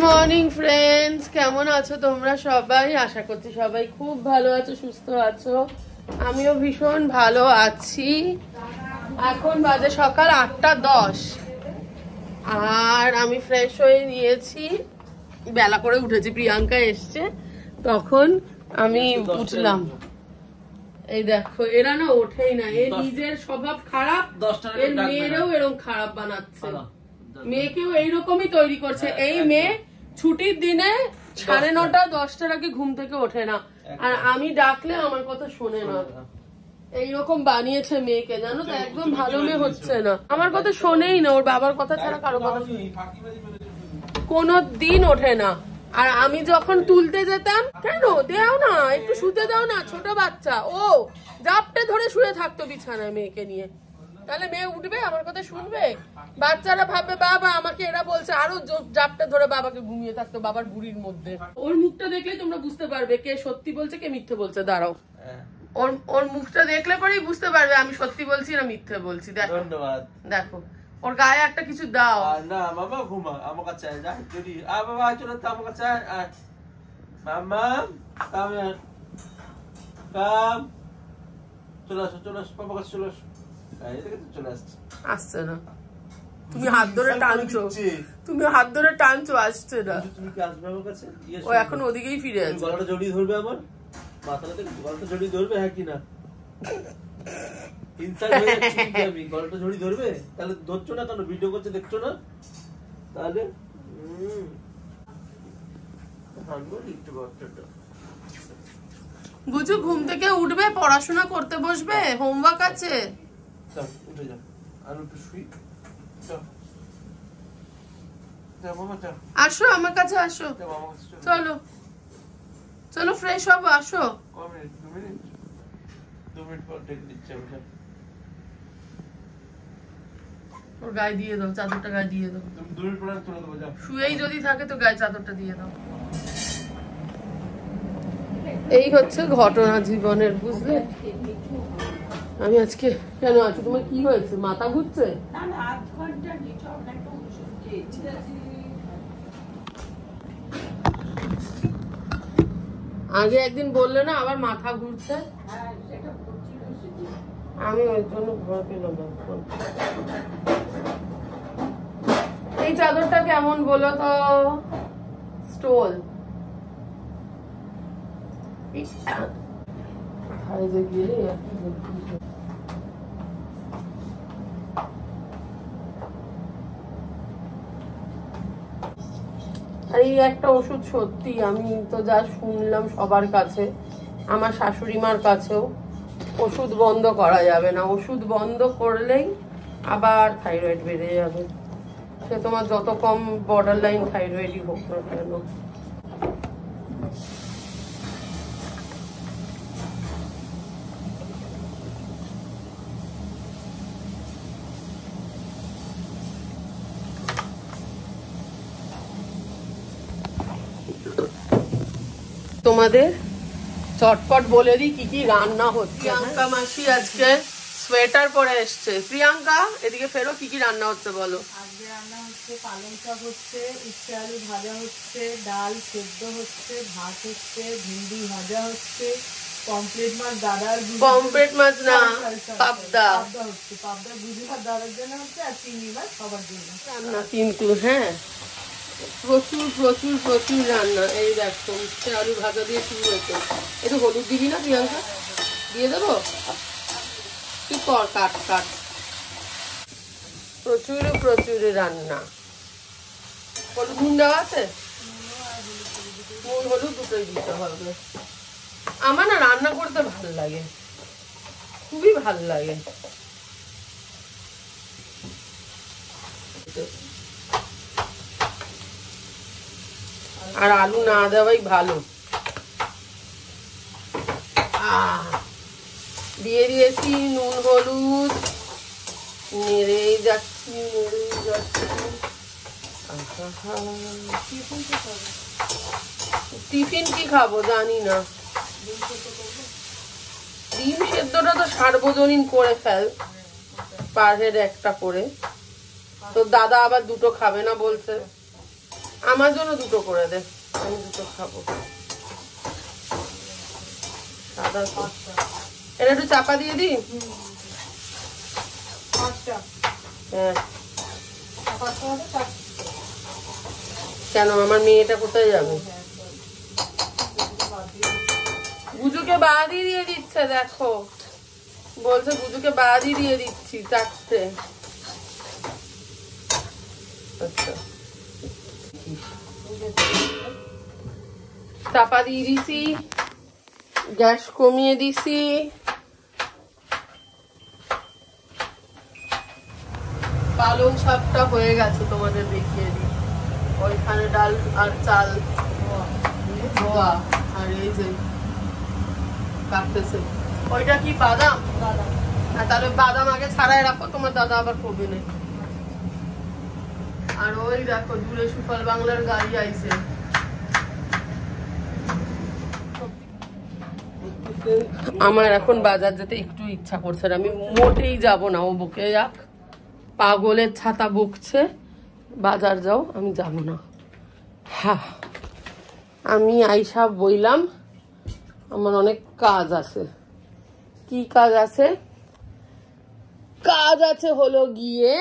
Morning friends, কেমন আছো তোমরা সবাই? আশা করছি সবাই খুব ভালো আছো, সুস্থ আছো। আমিও ভীষণ ভালো আছি। এখন বাজে সকাল 8:10 আর আমি ফ্রেশ হয়ে নিয়েছি। বেলা করে উঠেছি, প্রিয়াঙ্কা এসছে তখন আমি উঠলাম। এই দেখো, এরা না ওঠেই না, এর নিজের স্বভাব খারাপ, এর মেয়েরও এরকম খারাপ বানাচ্ছে, মেয়েকেও এইরকমই তৈরি করছে। এই মেয়ে ছুটির দিনে 9:30 10টার আগে ঘুম থেকে ওঠে না, আর আমি ডাকলে আমার কথা শোনে না। এইরকম বানিয়েছে মেয়েকে, জানো তো, একদম ভালো মেয়ে হচ্ছে না, আমার কথা শোনেই না, ওর বাবার কথা ছাড়া কারো কথা কোনো দিন ওঠে না। আর আমি যখন তুলতে যেতাম, কেন দেও না, একটু শুতে দাও না, ছোট বাচ্চা, ও জাপটে ধরে শুয়ে থাকতো বিছানায় মেয়েকে নিয়ে। তাহলে মেয়ে উঠবে, আমার কথা শুনবে? বাচ্চারা ভাববে বাবা আমাকে এরা বলছে, আরো জাপটে ধরে বাবাকে ঘুমিয়ে থাকতো বাবার বুড়ির মধ্যে। ওর মুখটা দেখলেই তোমরা বুঝতে পারবে কে সত্যি বলছে কে মিথ্যে বলছে। দাঁড়াও, ওর মুখটা দেখলে পরেই বুঝতে পারবে আমি সত্যি বলছি না মিথ্যে বলছি। দেখো, ধন্যবাদ। দেখো ওর গায়ে একটা কিছু দাও না। মামা ঘুমা, আমার কাছে যা, যদি বাবা চলো তো আমার কাছে মামা, কাম কাম, চলে আসো চলে আসো, বাবার কাছে চলে আসো। আসছে না, তুমি হাত ধরে টানছো, তুমি হাত ধরে টানছো, আসছে না। তুমি কি আসবে আমার কাছে? ও এখন ওদিকেই ফিরে আছে। গলাটা জড়িয়ে ধরবে, আমার মাথাটাতে গলাটা জড়িয়ে ধরবে, হ্যাঁ কি না? ইনসাইড হয়ে যাচ্ছে কি আমি? গলাটা জড়িয়ে ধরবে? তাহলে ধরছো না কেন? ভিডিও করছে দেখছো না? তাহলে বুঝু ঘুম থেকে উঠবে, পড়াশোনা করতে বসবে, হোমওয়ার্ক আছে। উঠে যাও, আর একটু শুই। আসো আমার কাছে, আসো, চলো চলো ফ্রেশ হবো, আসো। 2 মিনিট পর ডেকে দিচ্ছি আমি। ওর গায়ে দিয়ে দাও, চাদরটা গায়ে দিয়ে দাও। 2 মিনিট পরে তুলে দেবো, যাও। শুয়েই যদি থাকে তো গায়ে চাদরটা দিয়ে দাও। এই হচ্ছে ঘটনা জীবনের, বুঝলে? আমি আজকে কেন আছি? তোমার কি হয়েছে? মাথা ঘুরছে? আগে একদিন বললে না আবার মাথা ঘুরছে, আমি ওই জন্য ভয় পেলাম। এই চাদরটা কেমন বলো তো? স্টোল গেলে আর এই একটা ওষুধ, সত্যি আমি তো যা শুনলাম সবার কাছে, আমার শাশুড়ি মার কাছেও, ওষুধ বন্ধ করা যাবে না। ওষুধ বন্ধ করলেই আবার থাইরয়েড বেড়ে যাবে, সে তোমার যত কম বর্ডার লাইন থাইরয়েডই হোক না কেন। তোমাদের চটপট বলে দিই কি কি রান্না হচ্ছে। প্রিয়াঙ্কা মাসি আজকে সোয়েটার পরে এসছে। প্রিয়াঙ্কা এদিকে ফেরো, কি কি রান্না হচ্ছে বলো? আজকে রান্না হচ্ছে পালং শাক হচ্ছে, উচ্ছে আলু ভাজা হচ্ছে, ডাল সেদ্ধ হচ্ছে, ভাত হচ্ছে, ভিন্ডি ভাজা হচ্ছে, পমফ্রেট মাছ দাদার, পমফ্রেট মাছ না পাবদা হচ্ছে, পাবদা বুঝি ভাত দাদার জন্য হচ্ছে, আর চিংড়ি মাছ সবার জন্য রান্না। কিন্তু হ্যাঁ, প্রচুর প্রচুর প্রচুর রান্না। এই দেখো উচ্ছে আলু ভাজা দিয়ে শুরু হয়েছে। একটু হলুদ দিবি না প্রিয়াঙ্কা? দিয়ে দেবো, তুই কর, কাট কাট। প্রচুর প্রচুর রান্না। হলুদ নুন দেওয়া আছে? নুন হলুদ দুটোই দিতে হবে। আমার না রান্না করতে ভালো লাগে, খুবই ভালো লাগে। আর আলু না দেওয়াই ভালো। দিয়ে দিয়েছি নুন হলুদ, নেড়েই যাচ্ছি নেড়েই যাচ্ছি। টিফিন কি খাবো জানি না। ডিম সেদ্ধটা তো সার্বজনীন করে ফেল, পার হেড একটা করে। তো দাদা আবার দুটো খাবে না বলছে। আমার জন্য দুটো করে দে, আমি দুটো খাবো। সাদা এটা একটু চাপা দিয়ে দিই। হ্যাঁ কেন আমার মেয়েটা কোথায় যাবে? গুজুকে বাদই দিয়ে দিচ্ছে, দেখো বলছে গুজুকে বাদই দিয়ে দিচ্ছি চারটে। আচ্ছা চাপা দিয়ে দিছি, গ্যাস কমিয়ে দিছি। পালং শাকটা হয়ে গেছে, তোমাদের দেখিয়ে দিই। ওইখানে ডাল আর চাল ধোয়া, আর এই যে কাটতেছে। ওইটা কি বাদাম? তাহলে বাদাম আগে ছাড়াই রাখো, তোমার দাদা আবার করবে না। আর ওই দেখো দূরে সুফল বাংলার গাড়ি আইছে। আমার এখন বাজার যেতে একটু ইচ্ছা করছে না, আমি মোটেই যাব না। ও বকে যাক, পাগলের ছাতা বকছে, বাজার যাও, আমি যাব না। হ্যাঁ আমি আইসা বইলাম, আমার অনেক কাজ আছে। কি কাজ আছে? কাজ আছে হলো গিয়ে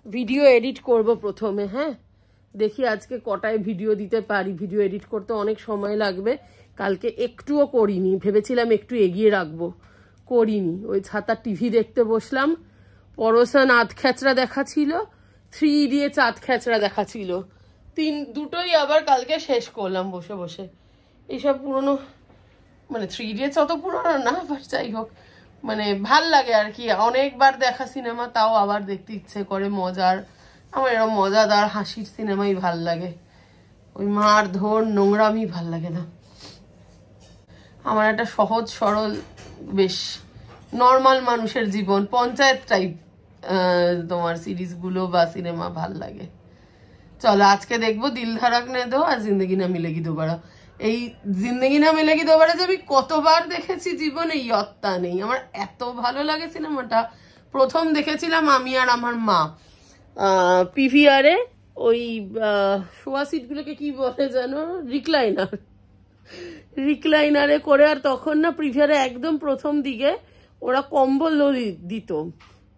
ভিডিও এডিট করব প্রথমে। হ্যাঁ দেখি আজকে কটায় ভিডিও দিতে পারি। ভিডিও এডিট করতে অনেক সময় লাগবে। কালকে একটুও করিনি, ভেবেছিলাম একটু এগিয়ে রাখবো, করিনি। ওই ছাতা টিভি দেখতে বসলাম, পরশান আধ খেচড়া দেখা ছিল, 3 ইডিয়েটস আধ খেচড়া দেখা ছিল, দুটোই আবার কালকে শেষ করলাম বসে বসে। এইসব পুরনো, মানে 3 ইডিয়েটস অত পুরনো না, বাট যাই হোক, মানে ভাল লাগে আর কি। অনেকবার দেখা সিনেমা, তাও আবার দেখতে ইচ্ছে করে। মজার, আমার এরকম মজাদার হাসির সিনেমাই ভাল লাগে। ওই মার ধর নোংরামি ভাল লাগে না। আমার একটা সহজ সরল, বেশ নর্মাল মানুষের জীবন, পঞ্চায়েত টাইপ তোমার সিরিজগুলো বা সিনেমা ভাল লাগে। চলো আজকে দেখবো দিল ধড়কনে দো আর জিন্দগি না মিলেগি দোবারা। এই জিন্দগি না মিলেগি দোবারা যে আমি কতবার দেখেছি জীবনে ইয়ত্তা নেই। আমার এত ভালো লাগে সিনেমাটা। প্রথম দেখেছিলাম আমি আর আমার মা পিভিআরে, ওই শোয়া সিটগুলোকে কি বলে যেন, রিক্লাইনারে করে। আর তখন না প্রিভিয়ারে একদম প্রথম দিকে ওরা কম্বল দিত।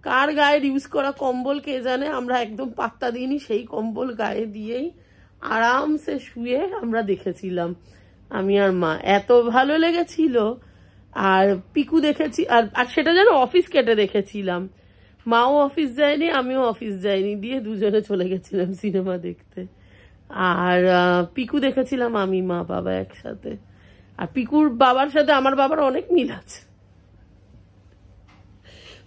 কার গায়ের ইউজ করা কম্বল কে জানে, আমরা একদম পাত্তা দিইনি। সেই কম্বল গায়ে দিয়েই আরামসে শুয়ে আমরা দেখেছিলাম আমি আর মা, এত ভালো লেগেছিল। আর পিকু দেখেছি, আর সেটা যেন অফিস কেটে দেখেছিলাম। মাও অফিস যায়নি, আমিও অফিস যাইনি, দিয়ে দুজনে চলে গেছিলাম সিনেমা দেখতে। আর পিকু দেখেছিলাম আমি মা বাবা একসাথে। আর পিকুর বাবার সাথে আমার বাবার অনেক মিল আছে।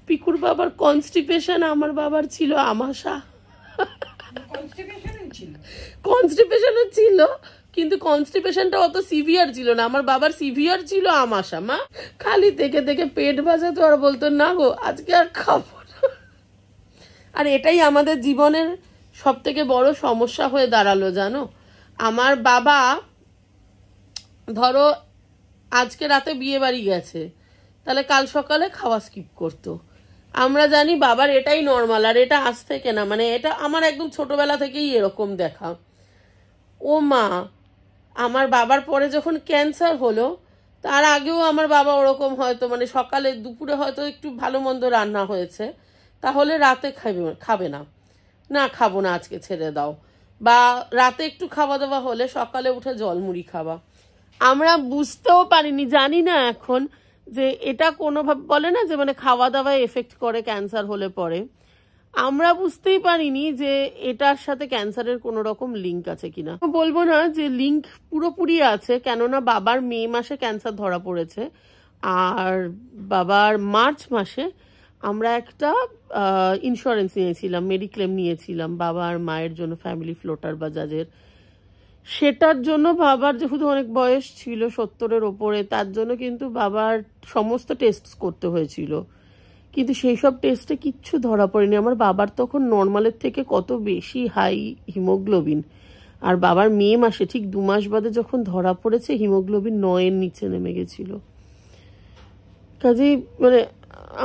পিকুর বাবার কনস্টিপেশন, আমার বাবার ছিল আমাশা। কনস্টিপেশনও ছিল, কিন্তু কনস্টিপেশনটা অত সিভিয়ার ছিল না। আমার বাবার সিভিয়ার ছিল আমাশা। মা খালি থেকে থেকে পেট ভাজাতো আর বলতো না গো আজকে আর খাবো না। আর এটাই আমাদের জীবনের সব থেকে বড় সমস্যা হয়ে দাঁড়ালো জানো। আমার বাবা ধরো আজকে রাতে বিয়ে বাড়ি গেছে, তাহলে কাল সকালে খাওয়া স্কিপ করতো। আমরা জানি বাবার এটাই নর্মাল। আর এটা আজ থেকে না, মানে এটা আমার একদম ছোটবেলা থেকেই এরকম দেখা। ও মা, আমার বাবার পরে যখন ক্যান্সার হলো, তার আগেও আমার বাবা ওরকম হয়তো, মানে সকালে দুপুরে হয়তো একটু ভালো মন্দ রান্না হয়েছে, তাহলে রাতে খাবে না, না খাবো না আজকে ছেড়ে দাও। বা রাতে একটু খাওয়া দাওয়া হলে সকালে উঠে জলমুড়ি খাওয়া। আমরা বুঝতেও পারিনি, জানি না এখন যে এটা কোনোভাবে বলে না যে মানে খাওয়া দাওয়ায় এফেক্ট করে ক্যান্সার হলে পরে। আমরা বুঝতেই পারিনি যে এটার সাথে ক্যান্সারের কোনো রকম লিঙ্ক আছে কিনা। বলবো না যে লিঙ্ক পুরোপুরি আছে, কেননা বাবার মে মাসে ক্যান্সার ধরা পড়েছে, আর বাবার মার্চ মাসে আমরা একটা ইন্স্যুরেন্স নিয়েছিলাম, মেডিক্লেম নিয়েছিলাম বাবা আর মায়ের জন্য, ফ্যামিলি ফ্লোটার বাজাজের। সেটার জন্য বাবার যেহেতু অনেক বয়স ছিল, 70-এর ওপরে, তার জন্য কিন্তু বাবার সমস্ত টেস্ট করতে হয়েছিল, কিন্তু সেই সব টেস্টে কিচ্ছু ধরা পড়েনি। আমার বাবার তখন নর্মালের থেকে কত বেশি হাই হিমোগ্লোবিন, আর বাবার মে মাসে ঠিক 2 মাস বাদে যখন ধরা পড়েছে হিমোগ্লোবিন 9-এর নিচে নেমে গেছিল। কাজেই মানে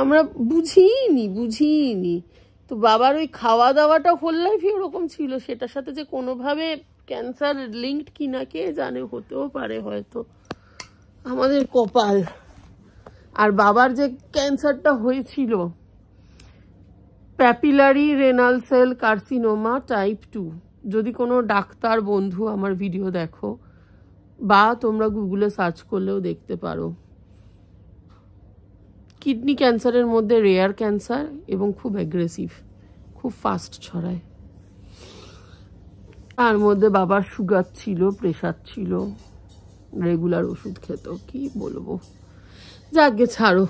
আমরা বুঝিনি তো বাবার ওই খাওয়া দাওয়াটা হোল লাইফই ওরকম ছিল, সেটার সাথে যে কোনোভাবে ক্যান্সার লিঙ্কড কিনা কে জানে, হতেও পারে হয়তো, আমাদের কপাল। আর বাবার যে ক্যান্সারটা হয়েছিল papillary renal cell carcinoma type 2, যদি কোনো ডাক্তার বন্ধু আমার ভিডিও দেখো বা তোমরা গুগলে সার্চ করলেও দেখতে পারো, কিডনি ক্যান্সারের মধ্যে রেয়ার ক্যান্সার এবং খুব অ্যাগ্রেসিভ, খুব ফাস্ট ছড়ায়। তার মধ্যে বাবার সুগার ছিল, প্রেশার ছিল, রেগুলার ওষুধ খেত। কি বলবো, যাকে ছাড়ো,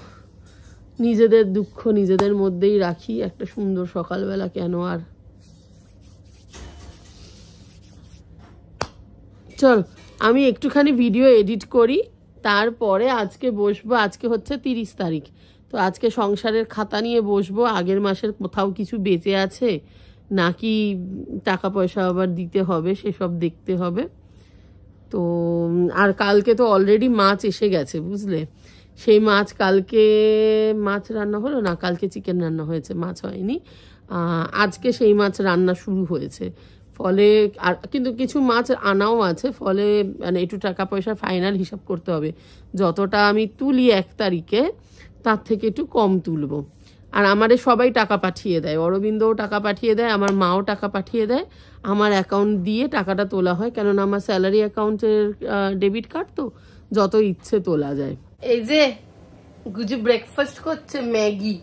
নিজেদের দুঃখ নিজেদের মধ্যেই রাখি। একটা সুন্দর সকালবেলা কেন আর। চল আমি একটুখানি ভিডিও এডিট করি, তারপরে আজকে বসবো। আজকে হচ্ছে 30 তারিখ, তো আজকে সংসারের খাতা নিয়ে বসবো। আগের মাসের কোথাও কিছু বেঁচে আছে নাকি টাকা পয়সা আবার দিতে হবে, সেসব দেখতে হবে। তো আর কালকে তো অলরেডি মাছ এসে গেছে, বুঝলে, সেই মাছ কালকে মাছ রান্না হলো না, কালকে চিকেন রান্না হয়েছে, মাছ হয়নি। আজকে সেই মাছ রান্না শুরু হয়েছে, ফলে আর কিন্তু কিছু মাছ আনাও আছে, ফলে মানে একটু টাকা পয়সার ফাইনাল হিসাব করতে হবে। যতটা আমি তুলি 1 তারিখে তার থেকে একটু কম তুলবো। আর আমাদের সবাই টাকা পাঠিয়ে দেয়, অরবিন্দও টাকা পাঠিয়ে দেয়, আমার মাও টাকা পাঠিয়ে দেয়, আমার অ্যাকাউন্ট দিয়ে টাকাটা তোলা হয়, কেননা আমার স্যালারি অ্যাকাউন্টের ডেবিট কার্ড, তো যত ইচ্ছে তোলা যায়। এই যে গুজু ব্রেকফাস্ট করছে, ম্যাগি।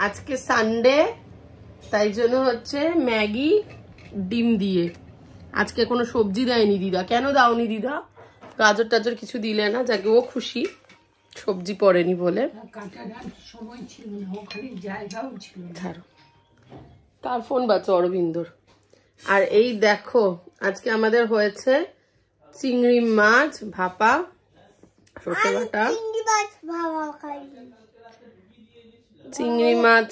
আজকে সানডে, তাই জন্য হচ্ছে ম্যাগি ডিম দিয়ে। আজকে কোনো সবজি দেয়নি দিদা। কেন দাওনি দিদা? গাজর টাজর কিছু দিলে না, যাকে ও খুশি, সবজি পড়েনি বলে। কার ফোন বাজছে? অরবিন্দর। আর এই দেখো আজকে আমাদের হয়েছে চিংড়ি মাছ ভাপা, সর্ষে বাটা। চিংড়ি মাছ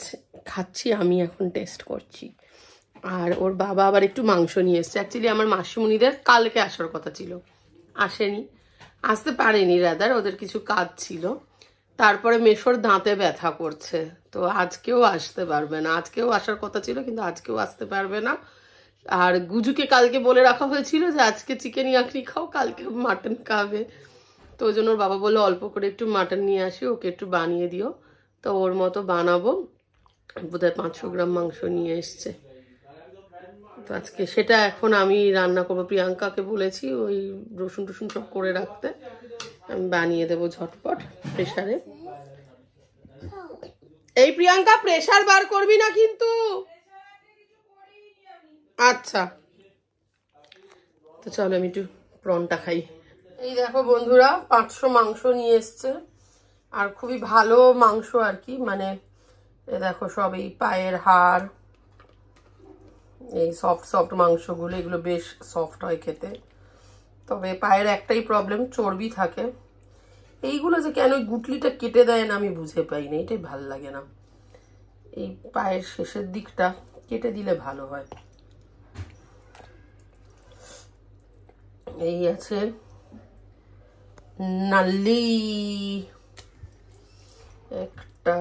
খাচ্ছি আমি, এখন টেস্ট করছি। আর ওর বাবা আবার একটু মাংস নিয়ে এসছে। অ্যাকচুয়ালি আমার মাসিমণিদের কালকে আসার কথা ছিল, আসেনি, আসতে পারেনি, রাদার ওদের কিছু কাজ ছিল। তারপরে মেশোর দাঁতে ব্যথা করছে, তো আজকেও আসতে পারবে না। আজকেও আসার কথা ছিল কিন্তু আজকেও আসতে পারবে না। আর গুজুকে কালকে বলে রাখা হয়েছিল যে আজকে চিকেন ইয়াকনি খাও, কালকে মাটন খাবে। তো ওই জন্য ওর বাবা বললো অল্প করে একটু মাটন নিয়ে আসি, ওকে একটু বানিয়ে দিও। তো ওর মতো বানাবো, বোধহয় 500 গ্রাম মাংস নিয়ে এসছে। তো আজকে সেটা এখন আমি রান্না করবো। প্রিয়াঙ্কাকে বলেছি ওই রসুন টসুন সব করে রাখতে, আমি বানিয়ে দেবো ঝটপট প্রেসারে। এই প্রিয়াঙ্কা, প্রেসার বার করবি না কিন্তু। আচ্ছা, তো চলো আমি একটু প্রনটা খাই। এই দেখো বন্ধুরা, 500 মাংস নিয়ে এসছে, আর খুবই ভালো মাংস আর কি, মানে দেখো সব এই পায়ের হাড়, এই সফট সফট মাংসগুলো, এগুলো বেশ সফট হয় খেতে। তবে পায়ের একটাই প্রবলেম, চর্বি থাকে। এইগুলো যে কেন গুটলিটা কেটে দেয় না আমি বুঝে পাই না, এটাই ভাল লাগে না। এই পায়ের শেষের দিকটা কেটে দিলে ভালো হয়। এই আছে নাল্লি, একটা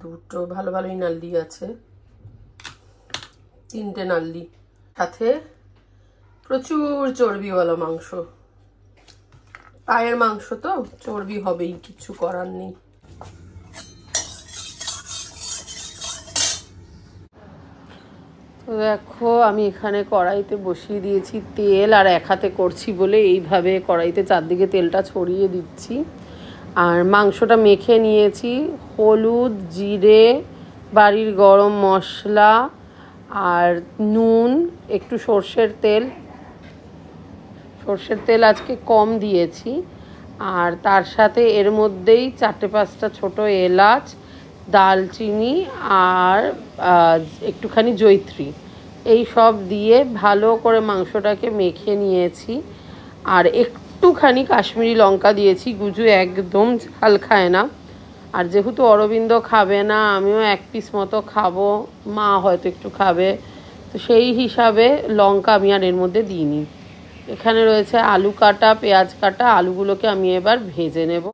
দুটো ভালো ভালোই নাল্লি আছে, 3টে নাল্লি, সাথে প্রচুর চর্বিওয়ালা মাংস। পায়ের মাংস তো চর্বি হবেই, কিছু করার নেই। তো দেখো আমি এখানে কড়াইতে বসিয়ে দিয়েছি তেল, আর এক হাতে করছি বলে এইভাবে কড়াইতে চারদিকে তেলটা ছড়িয়ে দিচ্ছি। আর মাংসটা মেখে নিয়েছি, হলুদ, জিরে, বাড়ির গরম মশলা, আর নুন, একটু সর্ষের তেল। সর্ষের তেল আজকে কম দিয়েছি। আর তার সাথে এর মধ্যেই 4-5টা ছোটো এলাচ, দালচিনি আর একটুখানি জয়িত্রী, এই সব দিয়ে ভালো করে মাংসটাকে মেখে নিয়েছি। আর একটুখানি কাশ্মীরি লঙ্কা দিয়েছি, গুজু একদম ঝাল খায় না। আর যেহেতু অরবিন্দ খাবে না, আমিও 1 পিস মতো খাবো, মা হয়তো একটু খাবে, তো সেই হিসাবে লঙ্কা আমি আর এর মধ্যে দিইনি। এখানে রয়েছে আলু কাটা, পেঁয়াজ কাটা, আলুগুলোকে আমি এবার ভেজে নেব।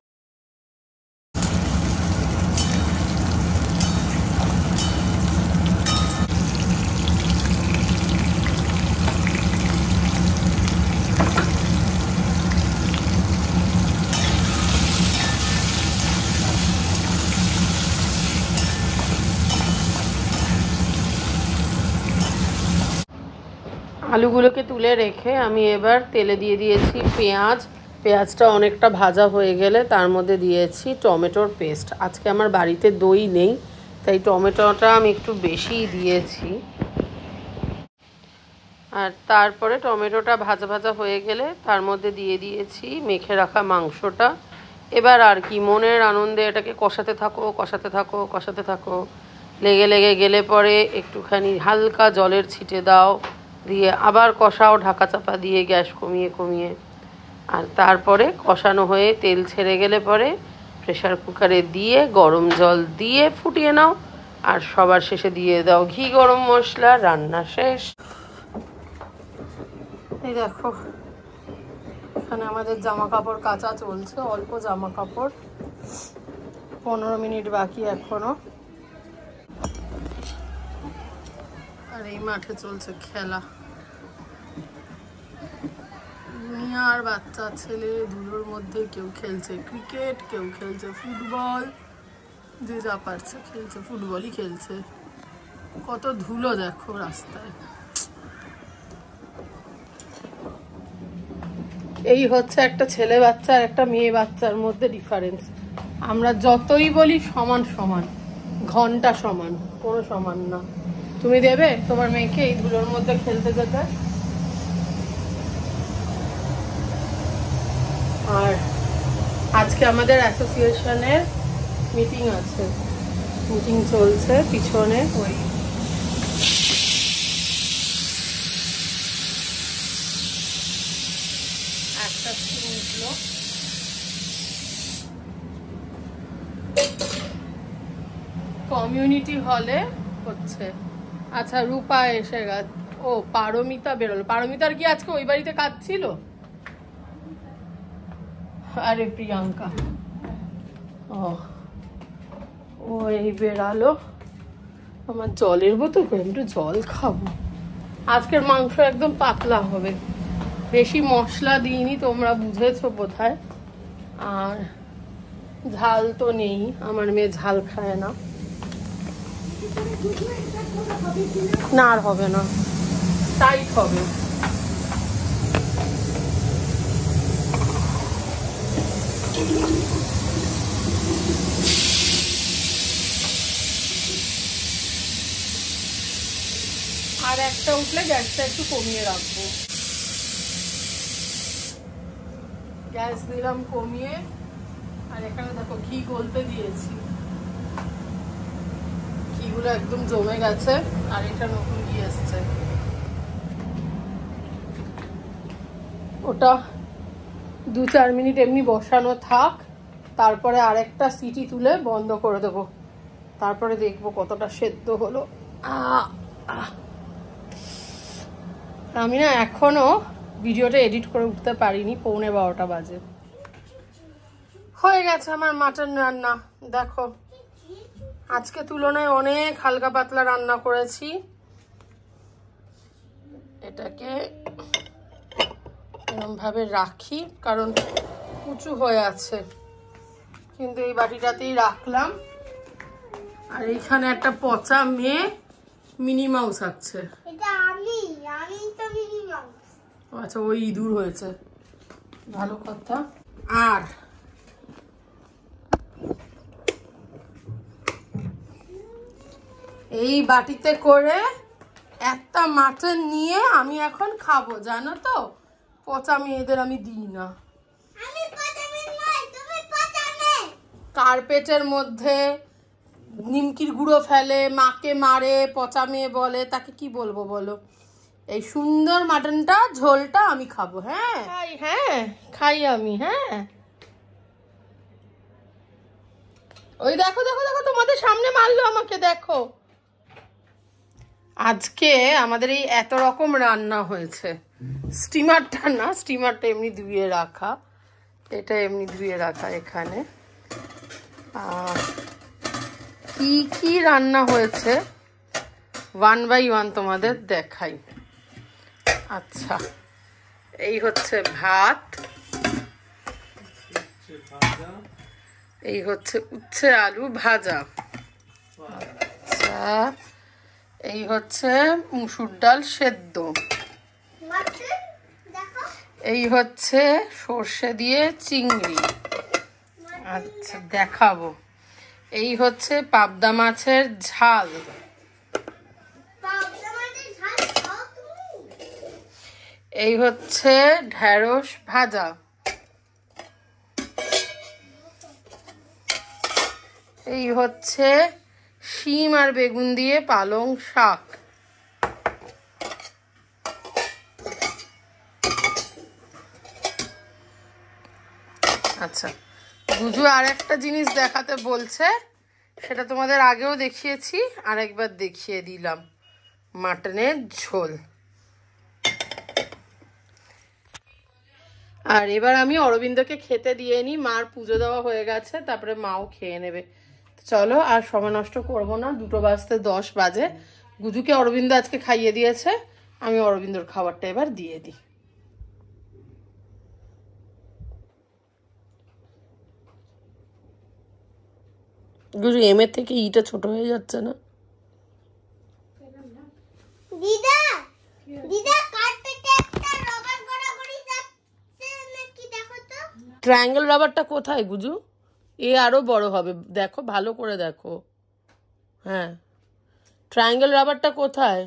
আলুগুলোকে তুলে রেখে আমি এবার তেলে দিয়ে দিয়েছি পেঁয়াজ। পেঁয়াজটা অনেকটা ভাজা হয়ে গেলে তার মধ্যে দিয়েছি টমেটোর পেস্ট। আজকে আমার বাড়িতে দই নেই, তাই টমেটোটা আমি একটু বেশিই দিয়েছি। আর তারপরে টমেটোটা ভাজা ভাজা হয়ে গেলে তার মধ্যে দিয়ে দিয়েছি মেখে রাখা মাংসটা। এবার আর কি, মনের আনন্দে এটাকে কষাতে থাকো কষাতে থাকো কষাতে থাকো। লেগে লেগে গেলে পরে একটুখানি হালকা জলের ছিটে দাও, দিয়ে আবার কষাও ঢাকা চাপা দিয়ে গ্যাস কমিয়ে কমিয়ে। আর তারপরে কষানো হয়ে তেল ছেড়ে গেলে পরে প্রেসার কুকারে দিয়ে গরম জল দিয়ে ফুটিয়ে নাও। আর সবার শেষে দিয়ে দাও ঘি গরম মশলা। রান্না শেষ। এই দেখো, এখানে আমাদের জামা কাপড় কাচা চলছে, অল্প জামা কাপড়, 15 মিনিট বাকি এখনো। আর এই মাঠে চলছে খেলা, দুনিয়ার বাচ্চা ছেলে ধুলোর মধ্যে কেউ খেলছে ক্রিকেট, কেউ খেলছে ফুটবল, যে যা পারছে খেলছে, ফুটবলই খেলছে। কত ধুলো দেখো রাস্তায়। এই হচ্ছে একটা ছেলে বাচ্চা আর একটা মেয়ে বাচ্চার মধ্যে ডিফারেন্স। আমরা যতই বলি সমান সমান, ঘন্টা সমান, কোনো সমান না। তুমি দেবে তোমার মেয়েকে এই ধুলোর মধ্যে খেলতে যেতে? আর আজকে আমাদের অ্যাসোসিয়েশনের মিটিং আছে, মিটিং চলছে পিছনে। ওই একটা উঠলো, কমিউনিটি হলে হচ্ছে। আচ্ছা, রূপা এসে গেছে। ও, পারমিতা বেরোলো। পারমিতার কি আজকে ওই বাড়িতে কাজ ছিল? আরে প্রিয়াঙ্কা, ও এই বেরালো। আমার জলের বোতল করে, একটু জল খাবো। আজকের মাংস একদম পাতলা হবে, বেশি মশলা দিইনি, তোমরা বুঝেছো বোধহয়। আর ঝাল তো নেই, আমার মেয়ে ঝাল খায় না। না আর হবে না, টাইট হবে। আর একটা উঠলে গ্যাসটা একটু কমিয়ে রাখবো। গ্যাস দিলাম কমিয়ে। আর এখানে দেখো ঘি গলতে দিয়েছি, ঘিগুলো একদম জমে গেছে। আর এটা নতুন ঘি এসছে, ওটা 2-4 মিনিট এমনি বসানো থাক। তারপরে আরেকটা সিটি তুলে বন্ধ করে দেবো, তারপরে দেখবো কতটা সেদ্ধ হলো। আমি না এখনো ভিডিওটা এডিট করে উঠতে পারিনি, 11:15 বাজে। হয়ে গেছে আমার মাটন রান্না। দেখো, আজকে তুলনায় অনেক হালকা পাতলা রান্না করেছি। এটাকে এরকম ভাবে রাখি কারণ উঁচু হয়ে আছে, কিন্তু এই বাটিটাতেই রাখলাম। আর এইখানে একটা পচা মেয়ে মিনি মাউস আছে। আচ্ছা, ওই ইঁদুর হয়েছে, ভালো কথা। আর এই বাটিতে করে একটা মাটন নিয়ে আমি এখন খাবো, জানো তো। পচা মেয়েদের আমি দিই না। কার্পেটের মধ্যে নিমকির গুঁড়ো ফেলে, মাকে মারে, পচা মেয়ে বলে, তাকে কি বলবো বলো। এই সুন্দর মাটনটা, ঝোলটা আমি খাবো। হ্যাঁ হ্যাঁ, খাই আমি। হ্যাঁ, ওই দেখো দেখো দেখো, তোমাদের সামনে মারলো আমাকে, দেখো। আজকে আমাদের এই এত রকম রান্না হয়েছে। স্টিমারটা না, স্টিমারটা এমনি ধুয়ে রাখা, এটা এমনি ধুয়ে রাখা। এখানে কি কি রান্না হয়েছে 1 by 1 তোমাদের দেখাই। আচ্ছা, এই হচ্ছে ভাত, এই হচ্ছে উচ্ছে আলু ভাজা, আচ্ছা, এই হচ্ছে মুসুর ডাল সেদ্ধ, এই হচ্ছে সর্ষে দিয়ে চিংড়ি। আচ্ছা দেখাবো। এই হচ্ছে পাবদা মাছের ঝাল। এই হচ্ছে ঢেঁড়স ভাজা। এই হচ্ছে শিম আর বেগুন দিয়ে পালং শাক। আচ্ছা গুজু আর একটা জিনিস দেখাতে বলছে, সেটা তোমাদের আগেও দেখিয়েছি, আরেকবার দেখিয়ে দিলাম। মাটনের ঝোল। আর এবার আমি অরবিন্দকে খেতে দিয়ে নিই, মার পুজো দেওয়া হয়ে গেছে, তারপরে মাও খেয়ে নেবে। চলো আর সময় নষ্ট করবো না, 2:10 বাজে। গুজুকে অরবিন্দ আজকে খাইয়ে দিয়েছে, আমি অরবিন্দর খাবারটা এবার দিয়ে দিই। গুজু এমের থেকে ইটা ছোট হয়ে যাচ্ছে না? দিদা দিদা কার্পেটে একটা রবার গড়াগড়ি যাচ্ছে নাকি দেখো তো। ট্রায়াঙ্গেল রাবারটা কোথায় গুজু? এ আরো বড় হবে, দেখো ভালো করে দেখো। হ্যাঁ ট্রায়াঙ্গেল রাবারটা কোথায়?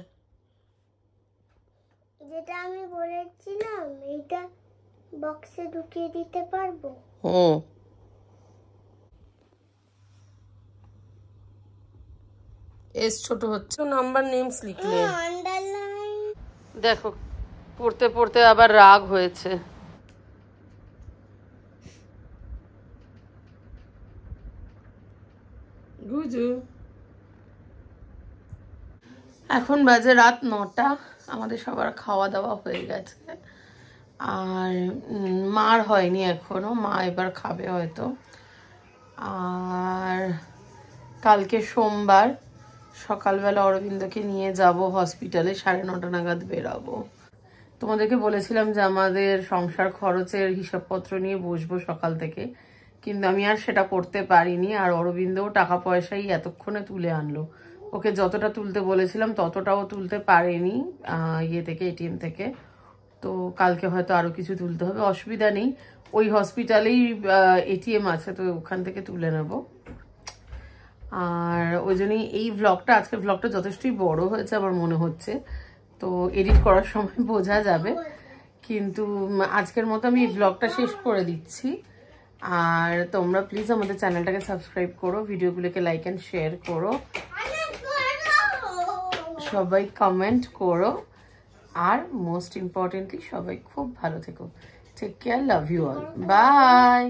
যেটা আমি বলেছিলাম এইটা বক্সে ঢুকিয়ে দিতে পারবো। হুম এস ছোট হচ্ছে, নাম্বার নেমস লিখলে। আন্ডারলাইন দেখো পড়তে পড়তে আবার রাগ হয়েছে। গুজু এখন বাজে রাত 9টা, আমাদের সবার খাওয়া দাওয়া হয়ে গেছে। আর মার হয়নি এখনো, মা এবার খাবে হয়তো। আর কালকে সোমবার, সকালবেলা অরবিন্দকে নিয়ে যাব হসপিটালে, 9:30 নাগাদ বেরাবো। তোমাদেরকে বলেছিলাম যে আমাদের সংসার খরচের হিসাবপত্র নিয়ে বসবো সকাল থেকে, কিন্তু আমি আর সেটা করতে পারিনি। আর অরবিন্দও টাকা পয়সাই এতক্ষণে তুলে আনলো, ওকে যতটা তুলতে বলেছিলাম ততটাও তুলতে পারেনি ইয়ে থেকে, এটিএম থেকে। তো কালকে হয়তো আরো কিছু তুলতে হবে, অসুবিধা নেই, ওই হসপিটালেই এটিএম আছে, তো ওখান থেকে তুলে নেব। আর ওই জন্যই এই ভ্লগটা, আজকের ভ্লগটা যথেষ্টই বড় হয়েছে আমার মনে হচ্ছে, তো এডিট করার সময় বোঝা যাবে। কিন্তু আজকের মতো আমি এই ভ্লগটা শেষ করে দিচ্ছি। আর তোমরা প্লিজ আমাদের চ্যানেলটাকে সাবস্ক্রাইব করো, ভিডিওগুলোকে লাইক অ্যান্ড শেয়ার করো, সবাই কমেন্ট করো, আর মোস্ট ইম্পর্টেন্টলি সবাই খুব ভালো থেকো। Take care, love you all, by.